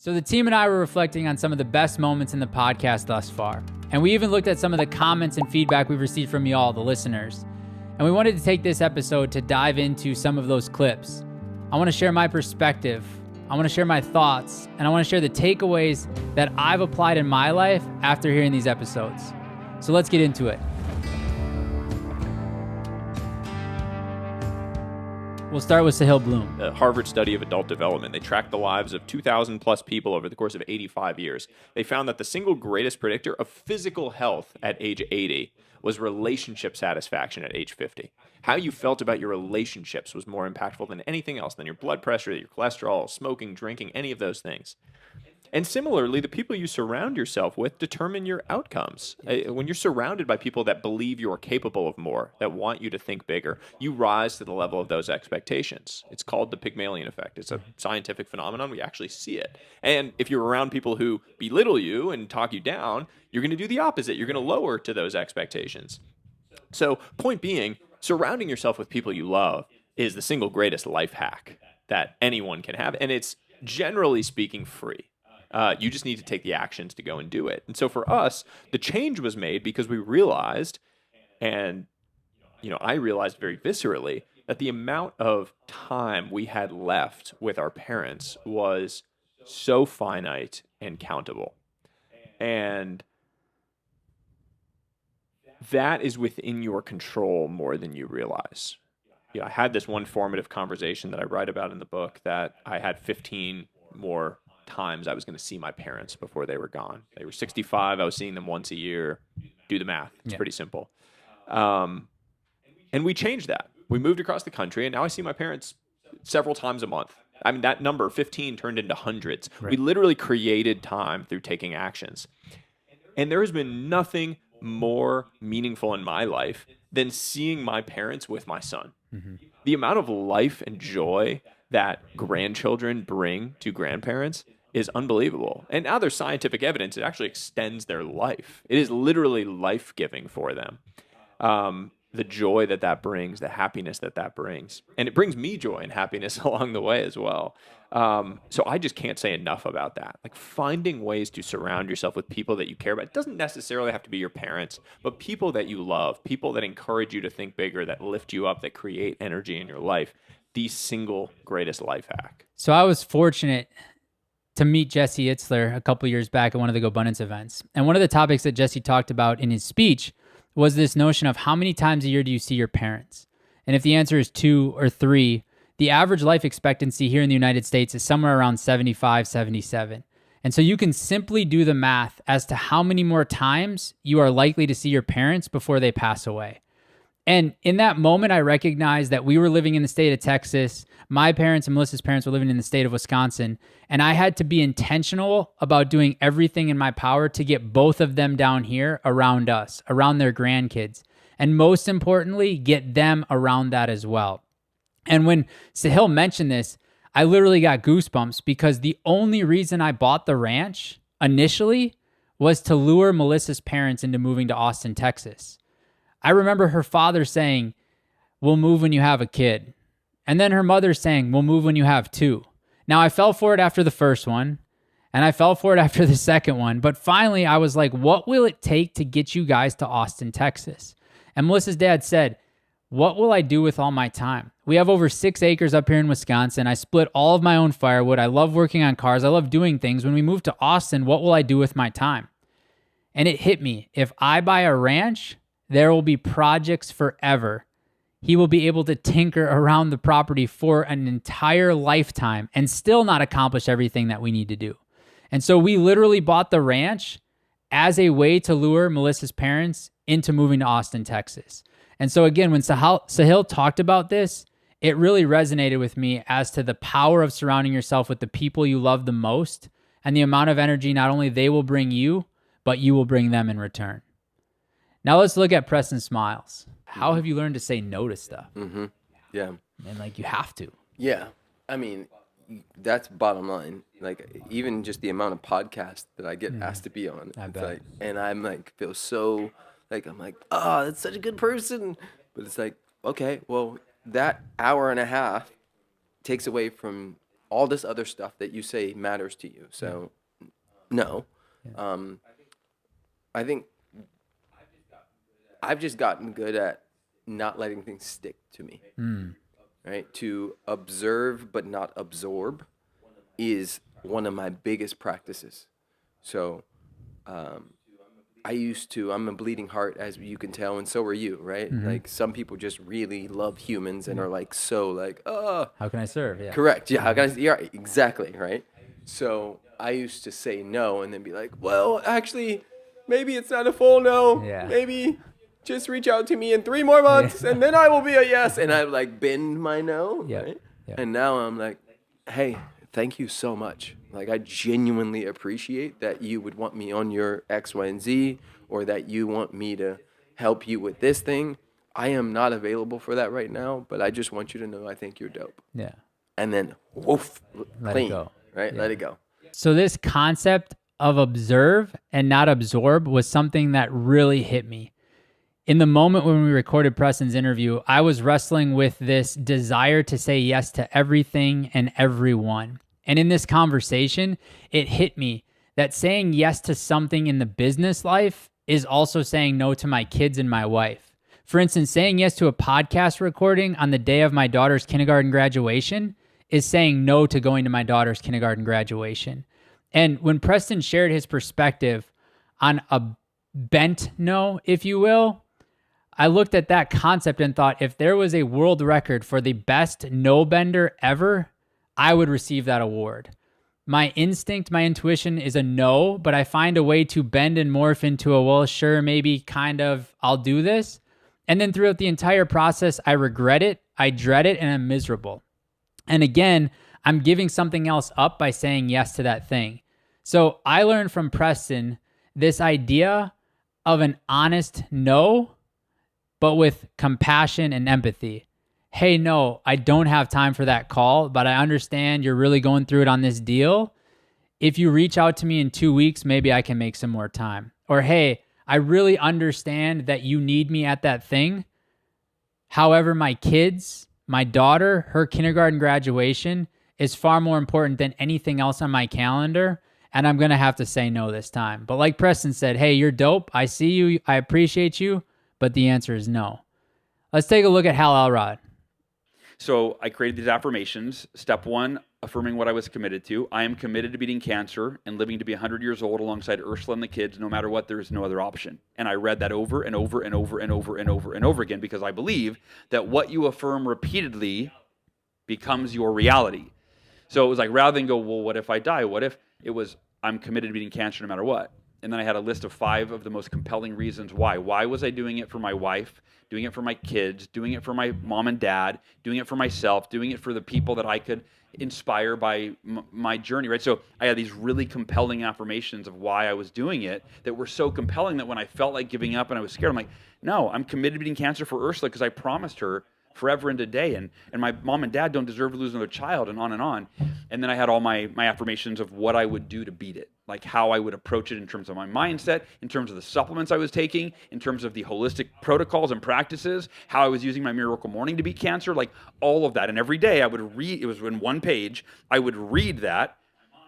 So the team and I were reflecting on some of the best moments in the podcast thus far. And we even looked at some of the comments and feedback we've received from y'all, the listeners. And we wanted to take this episode to dive into some of those clips. I want to share my perspective. I want to share my thoughts. And I want to share the takeaways that I've applied in my life after hearing these episodes. So let's get into it. We'll start with Sahil Bloom. The Harvard study of adult development. They tracked the lives of 2,000 plus people over the course of 85 years. They found that the single greatest predictor of physical health at age 80 was relationship satisfaction at age 50. How you felt about your relationships was more impactful than anything else, than your blood pressure, your cholesterol, smoking, drinking, any of those things. And similarly, the people you surround yourself with determine your outcomes. When you're surrounded by people that believe you're capable of more, that want you to think bigger, you rise to the level of those expectations. It's called the Pygmalion effect. It's a scientific phenomenon. We actually see it. And if you're around people who belittle you and talk you down, you're going to do the opposite. You're going to lower to those expectations. So, point being, surrounding yourself with people you love is the single greatest life hack that anyone can have. And it's, generally speaking, free. You just need to take the actions to go and do it. And so for us, the change was made because we realized, and I realized very viscerally, that the amount of time we had left with our parents was so finite and countable. And that is within your control more than you realize. I had this one formative conversation that I write about in the book that I had 15 more times I was going to see my parents before they were gone. They were 65. I was seeing them once a year. Do the math. It's pretty simple. And we changed that. We moved across the country, and now I see my parents several times a month. I mean, that number, 15, turned into hundreds. Right. We literally created time through taking actions. And there has been nothing more meaningful in my life than seeing my parents with my son. Mm-hmm. The amount of life and joy that grandchildren bring to grandparents is unbelievable. And now there's scientific evidence it actually extends their life. It is literally life-giving for them. The joy that brings, the happiness that brings. And it brings me joy and happiness along the way as well. So I just can't say enough about that. Like, finding ways to surround yourself with people that you care about. It doesn't necessarily have to be your parents, but people that you love, people that encourage you to think bigger, that lift you up, that create energy in your life. The single greatest life hack. So I was fortunate to meet Jesse Itzler a couple years back at one of the Gobundance events. And one of the topics that Jesse talked about in his speech was this notion of how many times a year do you see your parents? And if the answer is 2 or 3, the average life expectancy here in the United States is somewhere around 75, 77. And so you can simply do the math as to how many more times you are likely to see your parents before they pass away. And in that moment, I recognized that we were living in the state of Texas. My parents and Melissa's parents were living in the state of Wisconsin. And I had to be intentional about doing everything in my power to get both of them down here around us, around their grandkids. And most importantly, get them around that as well. And when Sahil mentioned this, I literally got goosebumps because the only reason I bought the ranch initially was to lure Melissa's parents into moving to Austin, Texas. I remember her father saying, "We'll move when you have a kid." And then her mother saying, "We'll move when you have 2. Now, I fell for it after the first one, and I fell for it after the second one. But finally, I was like, what will it take to get you guys to Austin, Texas? And Melissa's dad said, "What will I do with all my time? We have over 6 acres up here in Wisconsin. I split all of my own firewood. I love working on cars. I love doing things. When we move to Austin, what will I do with my time?" And it hit me. If I buy a ranch, there will be projects forever. He will be able to tinker around the property for an entire lifetime and still not accomplish everything that we need to do. And so we literally bought the ranch as a way to lure Melissa's parents into moving to Austin, Texas. And so again, when Sahil talked about this, it really resonated with me as to the power of surrounding yourself with the people you love the most and the amount of energy not only they will bring you, but you will bring them in return. Now let's look at Preston Smiles. How have you learned to say no to stuff? Mm-hmm. Yeah. And you have to. Yeah. I mean, that's bottom line. Like, even just the amount of podcasts that I get asked to be on. I it's bet. like, and I'm like, feel so, like, I'm like, oh, that's such a good person. But it's like, okay, well, that hour and a half takes away from all this other stuff that you say matters to you. So, no. I think I've just gotten good at not letting things stick to me. Right? To observe but not absorb is one of my biggest practices. So, I'm a bleeding heart, as you can tell, and so are you, right? Like, some people just really love humans and are like, so like, oh. How can I serve? Yeah. Correct. Yeah. How can I? Yeah. Exactly. Right. So I used to say no and then be like, well, actually, maybe it's not a full no. Yeah. Maybe just reach out to me in 3 more months and then I will be a yes. And I like bend my no. Yep. Right. Yep. And now I'm like, hey, thank you so much. Like, I genuinely appreciate that you would want me on your X, Y, and Z, or that you want me to help you with this thing. I am not available for that right now, but I just want you to know I think you're dope. Yeah. And then, woof, Let clean, it go. right? Yeah. Let it go. So this concept of observe and not absorb was something that really hit me. In the moment when we recorded Preston's interview, I was wrestling with this desire to say yes to everything and everyone. And in this conversation, it hit me that saying yes to something in the business life is also saying no to my kids and my wife. For instance, saying yes to a podcast recording on the day of my daughter's kindergarten graduation is saying no to going to my daughter's kindergarten graduation. And when Preston shared his perspective on a bent no, if you will, I looked at that concept and thought, if there was a world record for the best no bender ever, I would receive that award. My instinct, my intuition is a no, but I find a way to bend and morph into a, well, sure, maybe, kind of, I'll do this. And then throughout the entire process, I regret it, I dread it, and I'm miserable. And again, I'm giving something else up by saying yes to that thing. So I learned from Preston this idea of an honest no, but with compassion and empathy. Hey, no, I don't have time for that call, but I understand you're really going through it on this deal. If you reach out to me in 2 weeks, maybe I can make some more time. Or, hey, I really understand that you need me at that thing. However, my kids, my daughter, her kindergarten graduation is far more important than anything else on my calendar, and I'm going to have to say no this time. But like Preston said, hey, you're dope. I see you. I appreciate you, but the answer is no. Let's take a look at Hal Elrod. So I created these affirmations. Step 1, affirming what I was committed to. I am committed to beating cancer and living to be 100 years old alongside Ursula and the kids. No matter what, there is no other option. And I read that over and over and over and over and over and over again, because I believe that what you affirm repeatedly becomes your reality. So it was like, rather than go, well, what if I die? What if? It was, I'm committed to beating cancer no matter what. And then I had a list of 5 of the most compelling reasons why. Why was I doing it for my wife, doing it for my kids, doing it for my mom and dad, doing it for myself, doing it for the people that I could inspire by my journey, right? So I had these really compelling affirmations of why I was doing it that were so compelling that when I felt like giving up and I was scared, I'm like, no, I'm committed to beating cancer for Ursula because I promised her forever and a day, and my mom and dad don't deserve to lose another child, and on and on. And then I had all my affirmations of what I would do to beat it, like how I would approach it in terms of my mindset, in terms of the supplements I was taking, in terms of the holistic protocols and practices, how I was using my Miracle Morning to beat cancer, like all of that. And every day I would read, it was in one page, I would read that,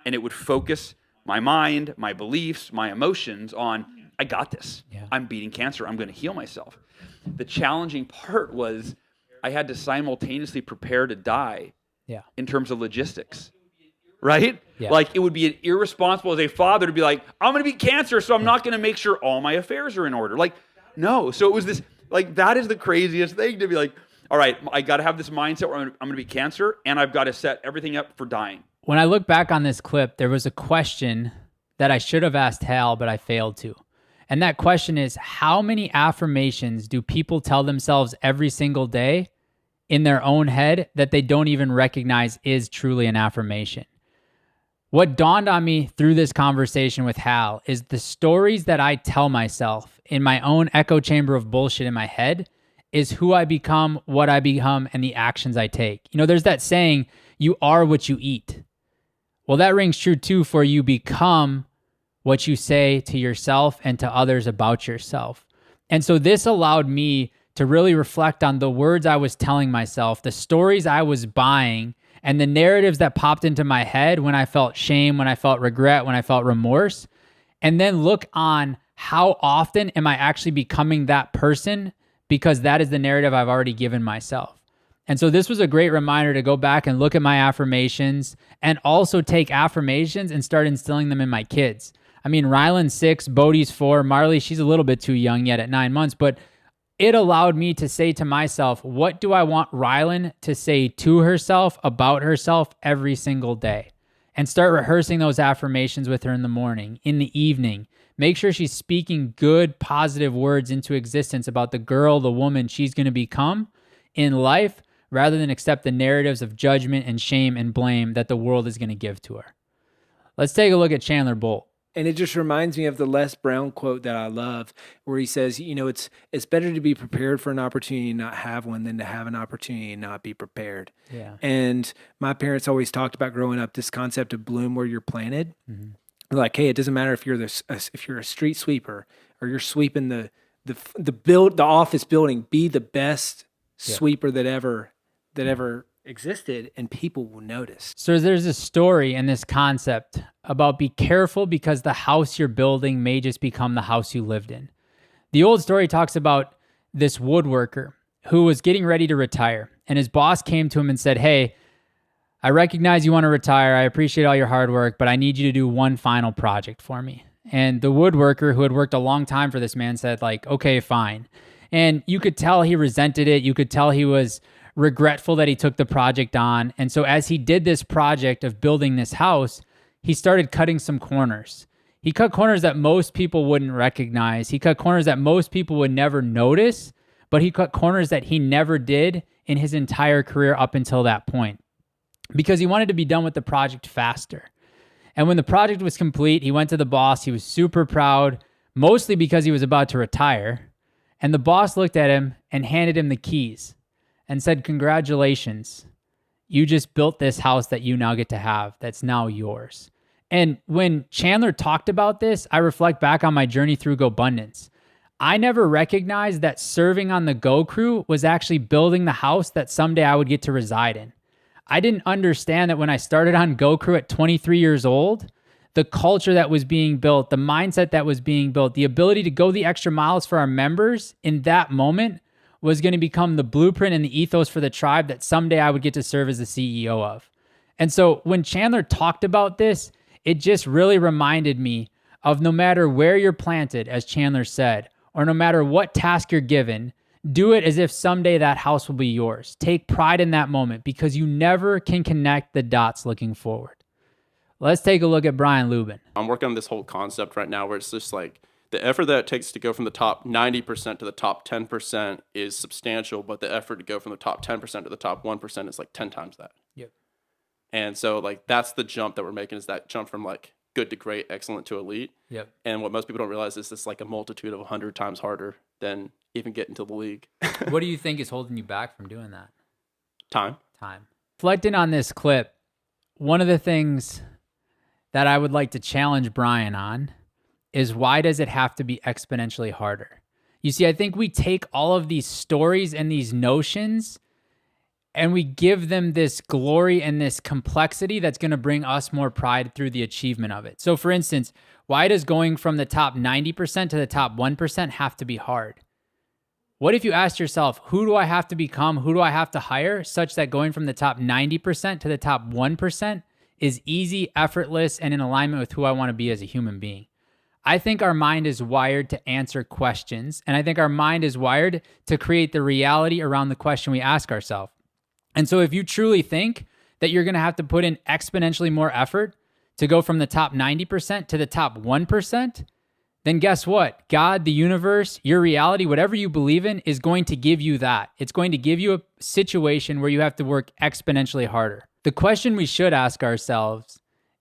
and it would focus my mind, my beliefs, my emotions on, I got this. Yeah. I'm beating cancer. I'm going to heal myself. The challenging part was I had to simultaneously prepare to die in terms of logistics, right? Yeah. Like, it would be irresponsible as a father to be like, I'm going to beat cancer, so I'm not going to make sure all my affairs are in order. Like, no. So it was this, like, that is the craziest thing to be like, all right, I got to have this mindset where I'm going to beat cancer, and I've got to set everything up for dying. When I look back on this clip, there was a question that I should have asked Hal, but I failed to. And that question is, how many affirmations do people tell themselves every single day in their own head that they don't even recognize is truly an affirmation? What dawned on me through this conversation with Hal is the stories that I tell myself in my own echo chamber of bullshit in my head is who I become, what I become, and the actions I take. You know, there's that saying, you are what you eat. Well, that rings true too for you become what you say to yourself and to others about yourself. And so this allowed me to really reflect on the words I was telling myself, the stories I was buying, And the narratives that popped into my head when I felt shame, when I felt regret, when I felt remorse, and then look on how often am I actually becoming that person, because that is the narrative I've already given myself. And so this was a great reminder to go back and look at my affirmations and also take affirmations and start instilling them in my kids. I mean, Rylan's 6, Bodie's 4, Marley, she's a little bit too young yet at 9 months, but it allowed me to say to myself, what do I want Rylan to say to herself about herself every single day? And start rehearsing those affirmations with her in the morning, in the evening. Make sure she's speaking good, positive words into existence about the girl, the woman she's going to become in life, rather than accept the narratives of judgment and shame and blame that the world is going to give to her. Let's take a look at Chandler Bolt. And it just reminds me of the Les Brown quote that I love, where he says, it's better to be prepared for an opportunity and not have one than to have an opportunity and not be prepared. Yeah. And my parents always talked about growing up this concept of bloom where you're planted. Mm-hmm. Like, hey, it doesn't matter if you're a street sweeper or you're sweeping the office building, be the best sweeper that ever existed, and people will notice. So there's a story and this concept about be careful because the house you're building may just become the house you lived in. The old story talks about this woodworker who was getting ready to retire, and his boss came to him and said, hey, I recognize you want to retire. I appreciate all your hard work, but I need you to do one final project for me. And the woodworker, who had worked a long time for this man, said, like, okay, fine. And you could tell he resented it. You could tell he was regretful that he took the project on. And so as he did this project of building this house, he started cutting some corners. He cut corners that most people wouldn't recognize. He cut corners that most people would never notice, but he cut corners that he never did in his entire career up until that point, because he wanted to be done with the project faster. And when the project was complete, he went to the boss. He was super proud, mostly because he was about to retire. And the boss looked at him and handed him the keys and said, congratulations, you just built this house that you now get to have, that's now yours. And when Chandler talked about this, I reflect back on my journey through Gobundance. I never recognized that serving on the Go crew was actually building the house that someday I would get to reside in. I didn't understand that when I started on Go crew at 23 years old, the culture that was being built, the mindset that was being built, the ability to go the extra miles for our members in that moment was going to become the blueprint and the ethos for the tribe that someday I would get to serve as the CEO of. And so when Chandler talked about this, it just really reminded me of no matter where you're planted, as Chandler said, or no matter what task you're given, do it as if someday that house will be yours. Take pride in that moment, because you never can connect the dots looking forward. Let's take a look at Brian Luebben. I'm working on this whole concept right now where it's just like the effort that it takes to go from the top 90% to the top 10% is substantial, but the effort to go from the top 10% to the top 1% is like 10 times that. Yep. And so like that's the jump that we're making, is that jump from like good to great, excellent to elite. Yep. And what most people don't realize is it's like a multitude of 100 times harder than even getting to the league. What do you think is holding you back from doing that? Time. Reflecting on this clip, one of the things that I would like to challenge Brian on is, why does it have to be exponentially harder? You see, I think we take all of these stories and these notions and we give them this glory and this complexity that's going to bring us more pride through the achievement of it. So for instance, why does going from the top 90% to the top 1% have to be hard? What if you asked yourself, who do I have to become? Who do I have to hire such that going from the top 90% to the top 1% is easy, effortless, and in alignment with who I want to be as a human being? I think our mind is wired to answer questions, and I think our mind is wired to create the reality around the question we ask ourselves. And so if you truly think that you're going to have to put in exponentially more effort to go from the top 90% to the top 1%, then guess what? God, the universe, your reality, whatever you believe in, is going to give you that. It's going to give you a situation where you have to work exponentially harder. The question we should ask ourselves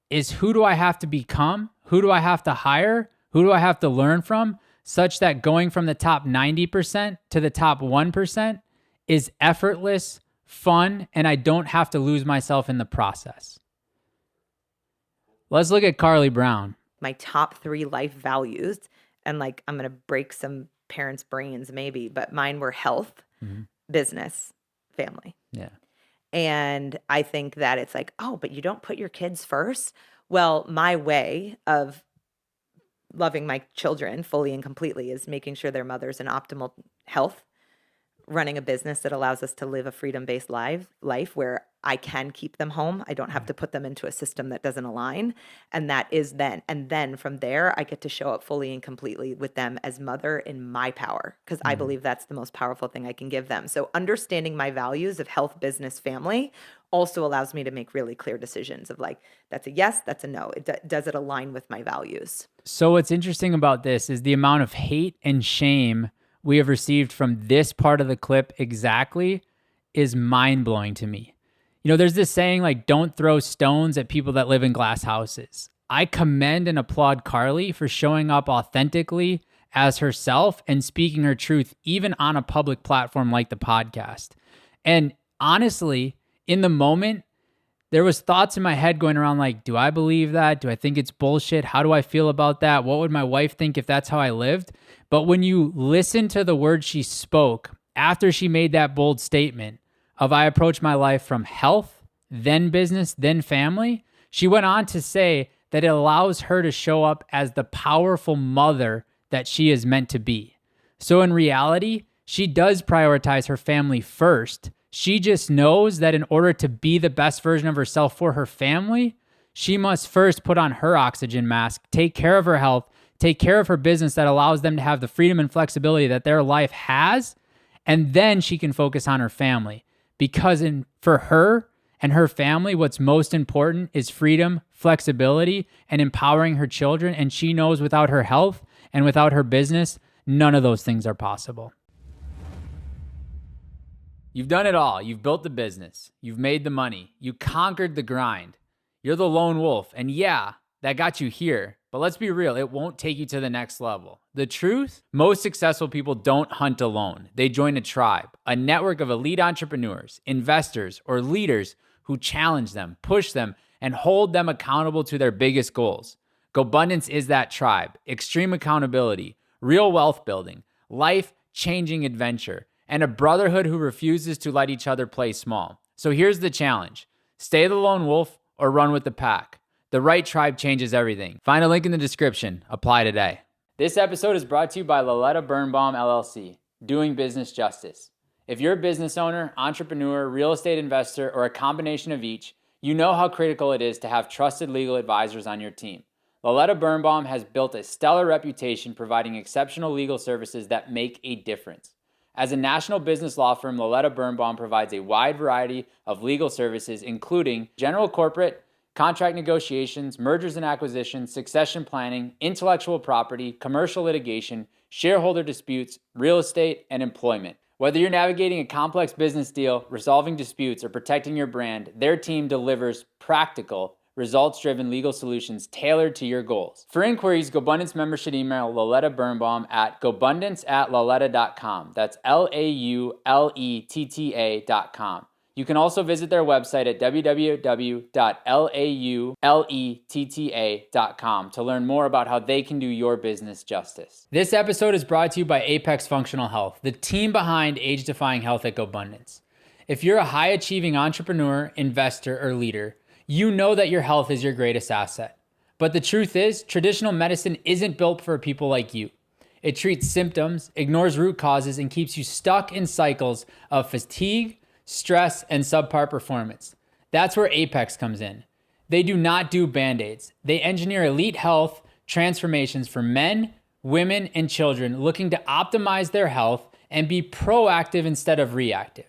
is, who do I have to become? Who do I have to hire? Who do I have to learn from, such that going from the top 90% to the top 1% is effortless, fun, and I don't have to lose myself in the process? Let's look at Carly Brown. My top 3 life values, and like, I'm going to break some parents' brains maybe, but mine were health, business, family. Yeah. And I think that it's like, oh, but you don't put your kids first. Well, my way of loving my children fully and completely is making sure their mother's in optimal health, running a business that allows us to live a freedom-based life where I can keep them home. I don't have to put them into a system that doesn't align. And that is then. And then from there, I get to show up fully and completely with them as mother in my power, because I believe that's the most powerful thing I can give them. So understanding my values of health, business, family also allows me to make really clear decisions of like, that's a yes, that's a no. Does it align with my values? So what's interesting about this is the amount of hate and shame we have received from this part of the clip exactly is mind-blowing to me. You know, there's this saying like, don't throw stones at people that live in glass houses. I commend and applaud Carly for showing up authentically as herself and speaking her truth, even on a public platform like the podcast. And honestly, in the moment, there was thoughts in my head going around like, do I believe that? Do I think it's bullshit? How do I feel about that? What would my wife think if that's how I lived? But when you listen to the words she spoke after she made that bold statement of I approach my life from health, then business, then family, she went on to say that it allows her to show up as the powerful mother that she is meant to be. So in reality, she does prioritize her family first. She just knows that in order to be the best version of herself for her family, she must first put on her oxygen mask, take care of her health, take care of her business that allows them to have the freedom and flexibility that their life has, and then she can focus on her family. Because for her and her family, what's most important is freedom, flexibility, and empowering her children. And she knows without her health and without her business, none of those things are possible. You've done it all. You've built the business. You've made the money. You conquered the grind. You're the lone wolf. And yeah, that got you here. But let's be real, it won't take you to the next level. The truth, most successful people don't hunt alone. They join a tribe, a network of elite entrepreneurs, investors, or leaders who challenge them, push them, and hold them accountable to their biggest goals. Gobundance is that tribe. Extreme accountability, real wealth building, life-changing adventure, and a brotherhood who refuses to let each other play small. So here's the challenge. Stay the lone wolf or run with the pack. The right tribe changes everything. Find a link in the description. Apply today. This episode is brought to you by Loletta Birnbaum, LLC, doing business justice. If you're a business owner, entrepreneur, real estate investor, or a combination of each, you know how critical it is to have trusted legal advisors on your team. Loletta Birnbaum has built a stellar reputation providing exceptional legal services that make a difference. As a national business law firm, Loletta Birnbaum provides a wide variety of legal services, including general corporate, contract negotiations, mergers and acquisitions, succession planning, intellectual property, commercial litigation, shareholder disputes, real estate, and employment. Whether you're navigating a complex business deal, resolving disputes, or protecting your brand, their team delivers practical, results-driven legal solutions tailored to your goals. For inquiries, Gobundance members should email Loletta Birnbaum at gobundance@loletta.com. That's LAULETTA.com. You can also visit their website at www.lauletta.com to learn more about how they can do your business justice. This episode is brought to you by Apex Functional Health, the team behind age-defying health at Gobundance. If you're a high-achieving entrepreneur, investor, or leader, you know that your health is your greatest asset. But the truth is, traditional medicine isn't built for people like you. It treats symptoms, ignores root causes, and keeps you stuck in cycles of fatigue, stress, and subpar performance. That's where Apex comes in. They do not do Band-Aids. They engineer elite health transformations for men, women, and children looking to optimize their health and be proactive instead of reactive.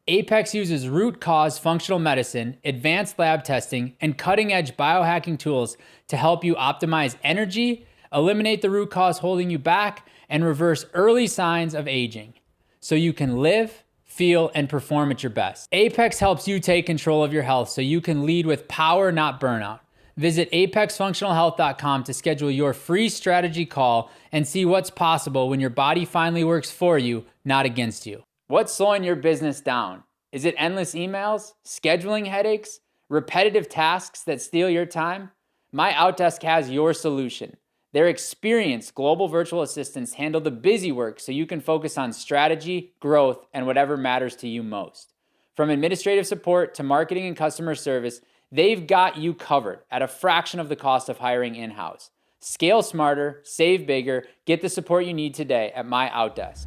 Apex uses root cause functional medicine, advanced lab testing, and cutting-edge biohacking tools to help you optimize energy, eliminate the root cause holding you back, and reverse early signs of aging so you can live, feel, and perform at your best. Apex helps you take control of your health so you can lead with power, not burnout. Visit apexfunctionalhealth.com to schedule your free strategy call and see what's possible when your body finally works for you, not against you. What's slowing your business down? Is it endless emails, scheduling headaches, repetitive tasks that steal your time? My Outdesk has your solution. Their experienced global virtual assistants handle the busy work so you can focus on strategy, growth, and whatever matters to you most. From administrative support to marketing and customer service, they've got you covered at a fraction of the cost of hiring in-house. Scale smarter, save bigger, get the support you need today at My Outdesk.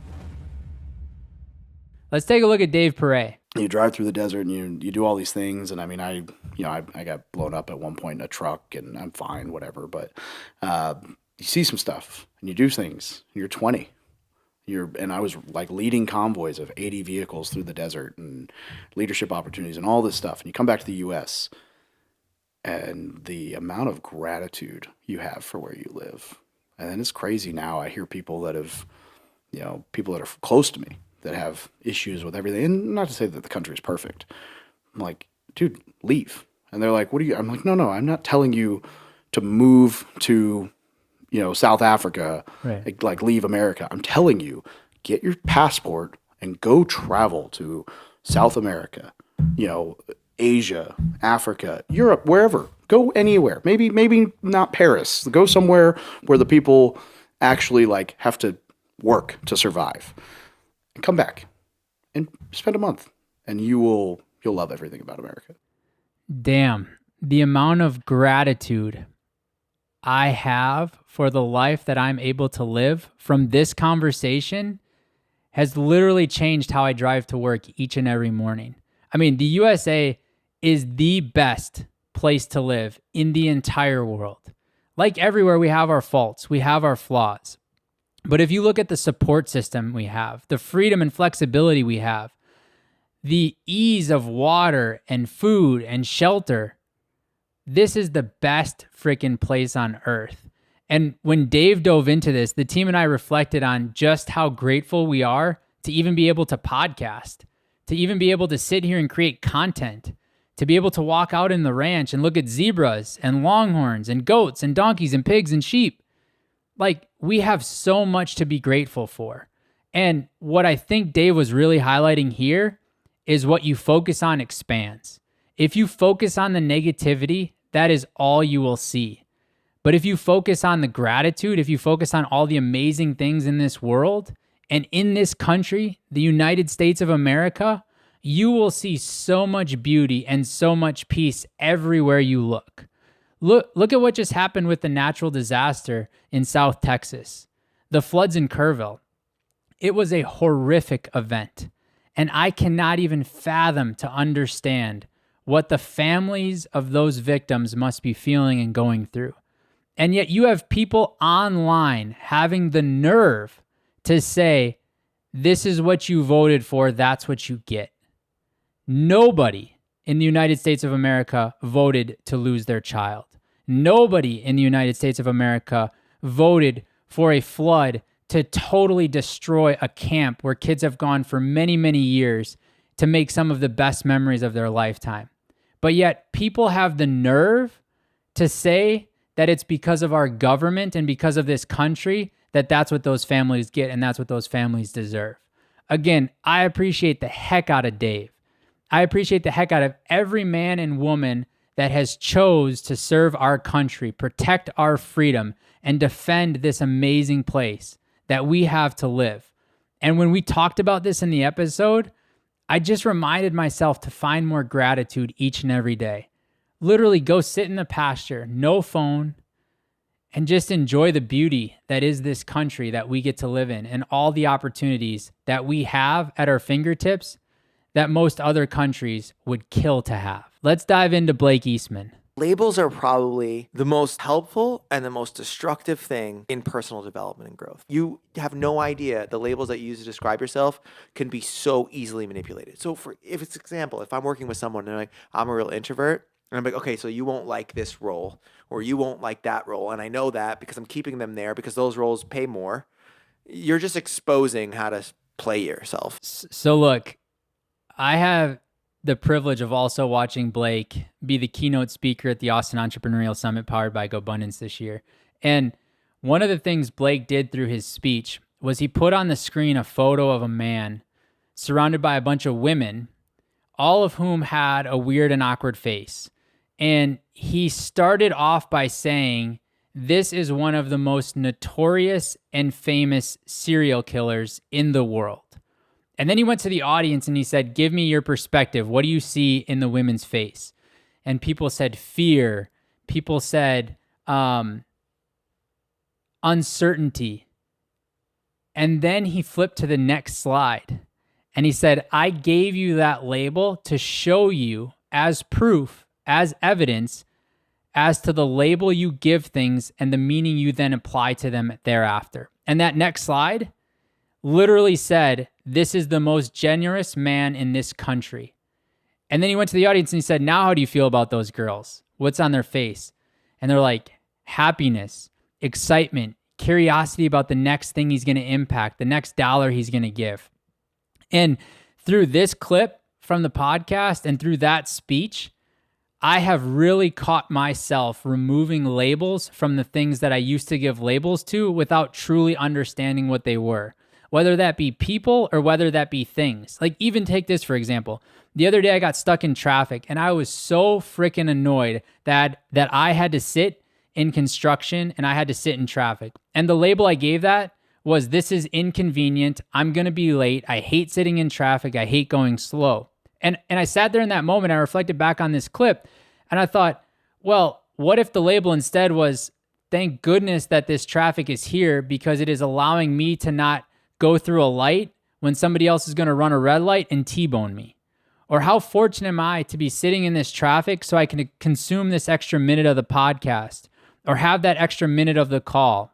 Let's take a look at Dave Pere. You drive through the desert and you do all these things. And I mean, I got blown up at one point in a truck and I'm fine, whatever. But you see some stuff and you do things. You're 20. And I was like leading convoys of 80 vehicles through the desert and leadership opportunities and all this stuff. And you come back to the U.S. and the amount of gratitude you have for where you live. And then it's crazy now. I hear people that have, people that are close to me that have issues with everything. And not to say that the country is perfect. I'm like, dude, leave. And they're like, I'm like, no, I'm not telling you to move to South Africa, right. like leave America. I'm telling you, get your passport and go travel to South America, Asia, Africa, Europe, wherever. Go anywhere. Maybe not Paris. Go somewhere where the people actually like have to work to survive. And come back and spend a month and you'll love everything about America. Damn, the amount of gratitude I have for the life that I'm able to live from this conversation has literally changed how I drive to work each and every morning. I mean, the USA is the best place to live in the entire world. Like everywhere, we have our faults, we have our flaws. But if you look at the support system we have, the freedom and flexibility we have, the ease of water and food and shelter, this is the best freaking place on earth. And when Dave dove into this, the team and I reflected on just how grateful we are to even be able to podcast, to even be able to sit here and create content, to be able to walk out in the ranch and look at zebras and longhorns and goats and donkeys and pigs and sheep. Like, we have so much to be grateful for. And what I think Dave was really highlighting here is what you focus on expands. If you focus on the negativity, that is all you will see. But if you focus on the gratitude, if you focus on all the amazing things in this world and in this country, the United States of America, you will see so much beauty and so much peace everywhere you look. Look at what just happened with the natural disaster in South Texas, the floods in Kerrville. It was a horrific event, and I cannot even fathom to understand what the families of those victims must be feeling and going through. And yet you have people online having the nerve to say, this is what you voted for, that's what you get. Nobody in the United States of America voted to lose their child. Nobody in the United States of America voted for a flood to totally destroy a camp where kids have gone for many, many years to make some of the best memories of their lifetime. But yet people have the nerve to say that it's because of our government and because of this country that that's what those families get and that's what those families deserve. Again, I appreciate the heck out of Dave. I appreciate the heck out of every man and woman that has chose to serve our country, protect our freedom, and defend this amazing place that we have to live. And when we talked about this in the episode, I just reminded myself to find more gratitude each and every day. Literally go sit in the pasture, no phone, and just enjoy the beauty that is this country that we get to live in and all the opportunities that we have at our fingertips that most other countries would kill to have. Let's dive into Blake Eastman. Labels are probably the most helpful and the most destructive thing in personal development and growth. You have no idea the labels that you use to describe yourself can be so easily manipulated. So if it's example, if I'm working with someone and they're like, I'm a real introvert, and I'm like, okay, so you won't like this role or you won't like that role. And I know that because I'm keeping them there because those roles pay more. You're just exposing how to play yourself. So look, I have the privilege of also watching Blake be the keynote speaker at the Austin Entrepreneurial Summit powered by Gobundance this year. And one of the things Blake did through his speech was he put on the screen a photo of a man surrounded by a bunch of women, all of whom had a weird and awkward face. And he started off by saying, this is one of the most notorious and famous serial killers in the world. And then he went to the audience and he said, give me your perspective. What do you see in the women's face? And people said fear. People said uncertainty. And then he flipped to the next slide and he said, I gave you that label to show you as proof, as evidence, as to the label you give things and the meaning you then apply to them thereafter. And that next slide literally said, this is the most generous man in this country. And then he went to the audience and he said, now how do you feel about those girls? What's on their face? And they're like, happiness, excitement, curiosity about the next thing he's going to impact, the next dollar he's going to give. And through this clip from the podcast and through that speech, I have really caught myself removing labels from the things that I used to give labels to without truly understanding what they were, whether that be people or whether that be things. Like even take this, for example. The other day I got stuck in traffic and I was so freaking annoyed that I had to sit in construction and I had to sit in traffic. And the label I gave that was, this is inconvenient. I'm going to be late. I hate sitting in traffic. I hate going slow. And I sat there in that moment. I reflected back on this clip and I thought, well, what if the label instead was, thank goodness that this traffic is here because it is allowing me to not go through a light when somebody else is going to run a red light and T-bone me. Or how fortunate am I to be sitting in this traffic so I can consume this extra minute of the podcast or have that extra minute of the call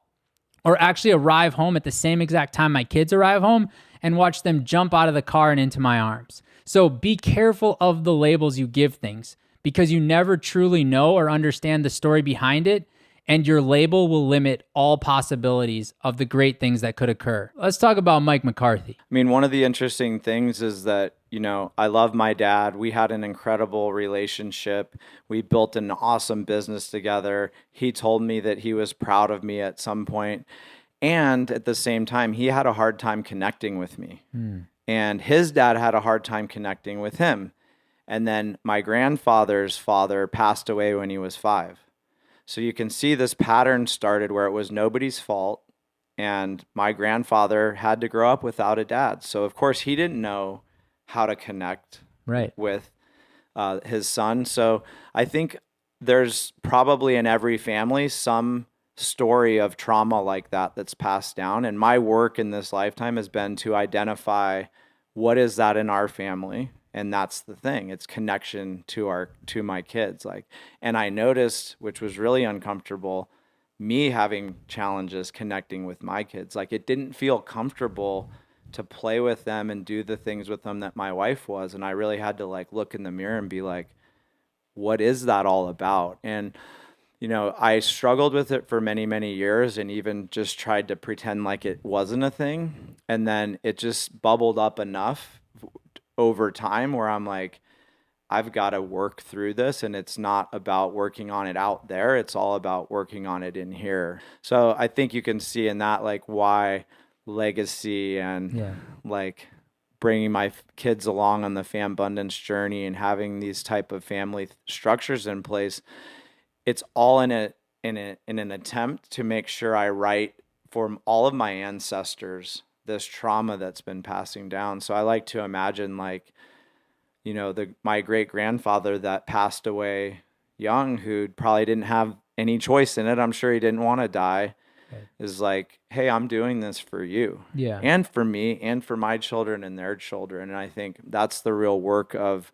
or actually arrive home at the same exact time my kids arrive home and watch them jump out of the car and into my arms. So be careful of the labels you give things because you never truly know or understand the story behind it, and your label will limit all possibilities of the great things that could occur. Let's talk about Mike McCarthy. I mean, one of the interesting things is that, I love my dad. We had an incredible relationship. We built an awesome business together. He told me that he was proud of me at some point. And at the same time, he had a hard time connecting with me. And his dad had a hard time connecting with him. And then my grandfather's father passed away when he was 5. So you can see this pattern started where it was nobody's fault. And my grandfather had to grow up without a dad. So, of course, he didn't know how to connect with his son. So I think there's probably in every family some story of trauma like that that's passed down. And my work in this lifetime has been to identify what is that in our family. And that's the thing. It's connection to my kids. And I noticed, which was really uncomfortable, me having challenges connecting with my kids. It didn't feel comfortable to play with them and do the things with them that my wife was. And I really had to look in the mirror and be like, what is that all about? And, I struggled with it for many, many years and even just tried to pretend like it wasn't a thing. And then it just bubbled up enough over time where I'm like, I've got to work through this, and it's not about working on it out there. It's all about working on it in here. So I think you can see in that why legacy and bringing my kids along on the Fambundance journey and having these type of family structures in place. It's all in an attempt to make sure I write for all of my ancestors this trauma that's been passing down. So I like to imagine my great grandfather that passed away young, who probably didn't have any choice in it. I'm sure he didn't want to die. Is hey, I'm doing this for you, and for me, and for my children and their children. And I think that's the real work of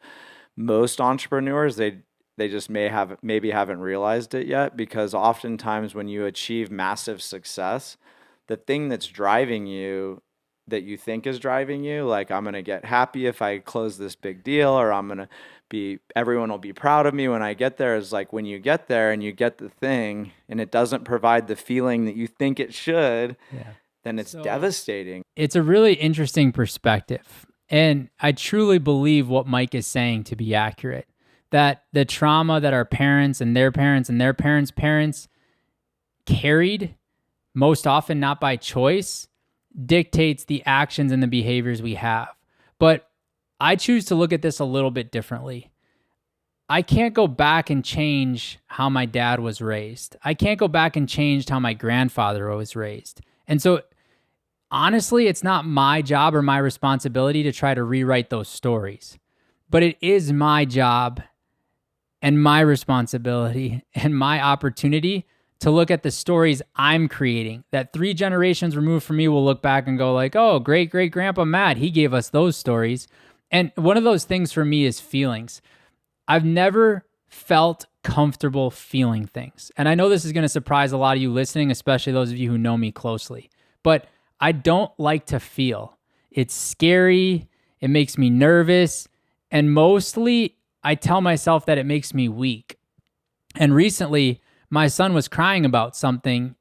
most entrepreneurs. They just maybe haven't realized it yet, because oftentimes when you achieve massive success, the thing that's driving you, that you think is driving you, I'm going to get happy if I close this big deal, or everyone will be proud of me when I get there, is when you get there and you get the thing and it doesn't provide the feeling that you think it should, then it's devastating. It's a really interesting perspective. And I truly believe what Mike is saying to be accurate, that the trauma that our parents and their parents and their parents' parents carried, most often not by choice, dictates the actions and the behaviors we have. But I choose to look at this a little bit differently. I can't go back and change how my dad was raised. I can't go back and change how my grandfather was raised. And so honestly, it's not my job or my responsibility to try to rewrite those stories, but it is my job and my responsibility and my opportunity to look at the stories I'm creating that 3 generations removed from me will look back and go like, oh, great grandpa Matt, he gave us those stories. And one of those things for me is feelings. I've never felt comfortable feeling things. And I know this is going to surprise a lot of you listening, especially those of you who know me closely, but I don't like to feel. It's scary. It makes me nervous. And mostly I tell myself that it makes me weak. And recently, my son was crying about something,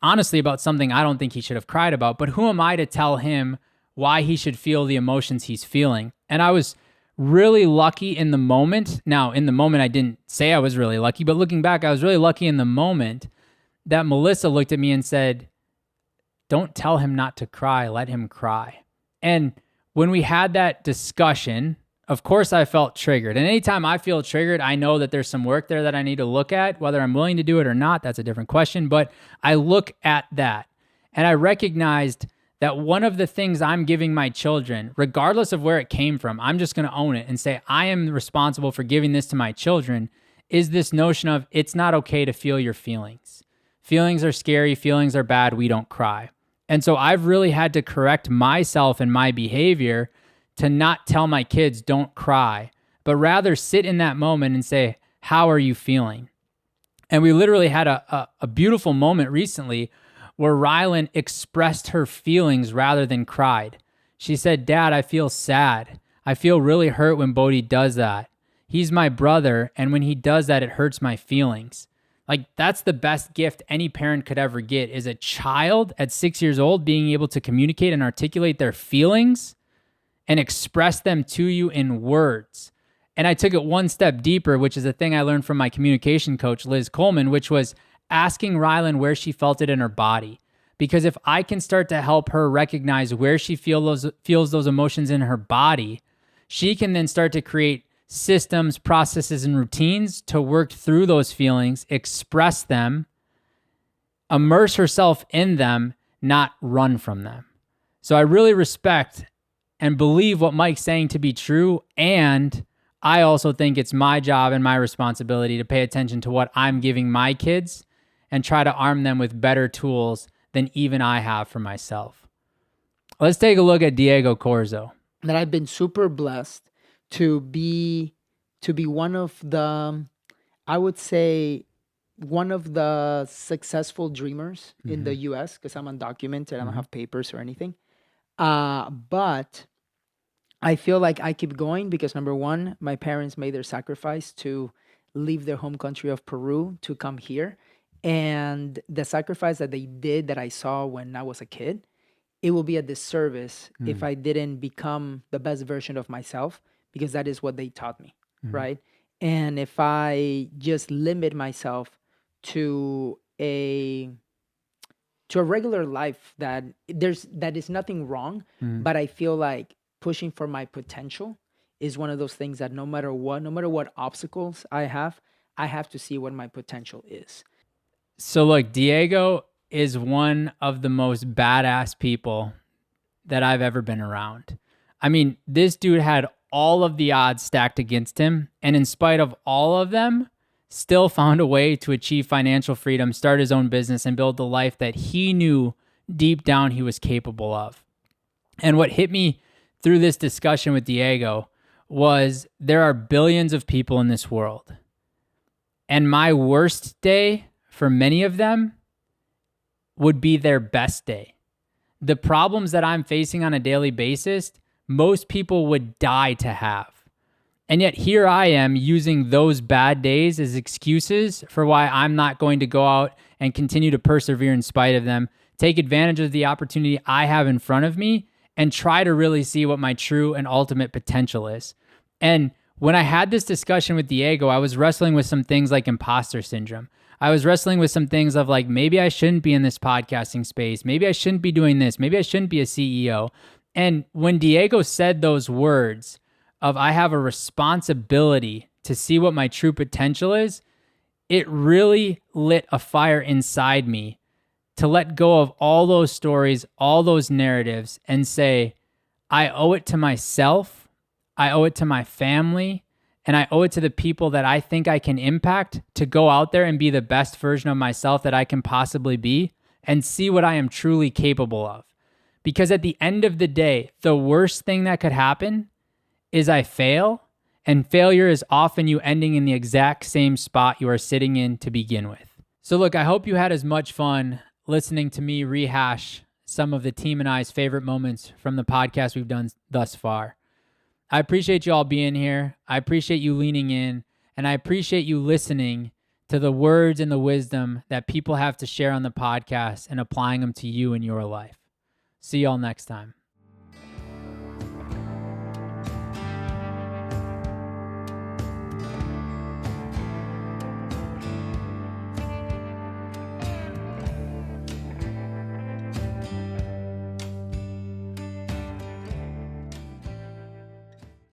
honestly, about something I don't think he should have cried about, but who am I to tell him why he should feel the emotions he's feeling? And I was really lucky in the moment. Now, in the moment, I didn't say I was really lucky, but looking back, I was really lucky in the moment that Melissa looked at me and said, don't tell him not to cry, let him cry. And when we had that discussion, of course I felt triggered. And anytime I feel triggered, I know that there's some work there that I need to look at. Whether I'm willing to do it or not, that's a different question. But I look at that and I recognized that one of the things I'm giving my children, regardless of where it came from, I'm just going to own it and say, I am responsible for giving this to my children, is this notion of it's not okay to feel your feelings. Feelings are scary. Feelings are bad. We don't cry. And so I've really had to correct myself and my behavior to not tell my kids, don't cry, but rather sit in that moment and say, how are you feeling? And we literally had a beautiful moment recently where Rylan expressed her feelings rather than cried. She said, Dad, I feel sad. I feel really hurt when Bodhi does that. He's my brother, and when he does that, it hurts my feelings. Like, that's the best gift any parent could ever get, is a child at 6 years old being able to communicate and articulate their feelings and express them to you in words. And I took it one step deeper, which is a thing I learned from my communication coach, Liz Coleman, which was asking Rylan where she felt it in her body. Because if I can start to help her recognize where she feels those emotions in her body, she can then start to create systems, processes, and routines to work through those feelings, express them, immerse herself in them, not run from them. So I really respect and believe what Mike's saying to be true. And I also think it's my job and my responsibility to pay attention to what I'm giving my kids and try to arm them with better tools than even I have for myself. Let's take a look at Diego Corzo. That I've been super blessed to be one of the, I would say, one of the successful dreamers in the US, because I'm undocumented, I don't have papers or anything. But I feel like I keep going because, number one, my parents made their sacrifice to leave their home country of Peru to come here. And the sacrifice that they did that I saw when I was a kid, it will be a disservice if I didn't become the best version of myself, because that is what they taught me, right? And if I just limit myself to a regular life that is nothing wrong, but I feel like pushing for my potential is one of those things that no matter what obstacles I have to see what my potential is. So look, Diego is one of the most badass people that I've ever been around. I mean, this dude had all of the odds stacked against him, and in spite of all of them, still found a way to achieve financial freedom, start his own business, and build the life that he knew deep down he was capable of. And what hit me through this discussion with Diego was there are billions of people in this world. And my worst day for many of them would be their best day. The problems that I'm facing on a daily basis, most people would die to have. And yet here I am using those bad days as excuses for why I'm not going to go out and continue to persevere in spite of them, take advantage of the opportunity I have in front of me, and try to really see what my true and ultimate potential is. And when I had this discussion with Diego, I was wrestling with some things like imposter syndrome. I was wrestling with some things of like, maybe I shouldn't be in this podcasting space. Maybe I shouldn't be doing this. Maybe I shouldn't be a CEO. And when Diego said those words of I have a responsibility to see what my true potential is, it really lit a fire inside me to let go of all those stories, all those narratives, and say, I owe it to myself, I owe it to my family, and I owe it to the people that I think I can impact to go out there and be the best version of myself that I can possibly be and see what I am truly capable of. Because at the end of the day, the worst thing that could happen is I fail, and failure is often you ending in the exact same spot you are sitting in to begin with. So look, I hope you had as much fun listening to me rehash some of the team and I's favorite moments from the podcast we've done thus far. I appreciate you all being here. I appreciate you leaning in, and I appreciate you listening to the words and the wisdom that people have to share on the podcast and applying them to you in your life. See y'all next time.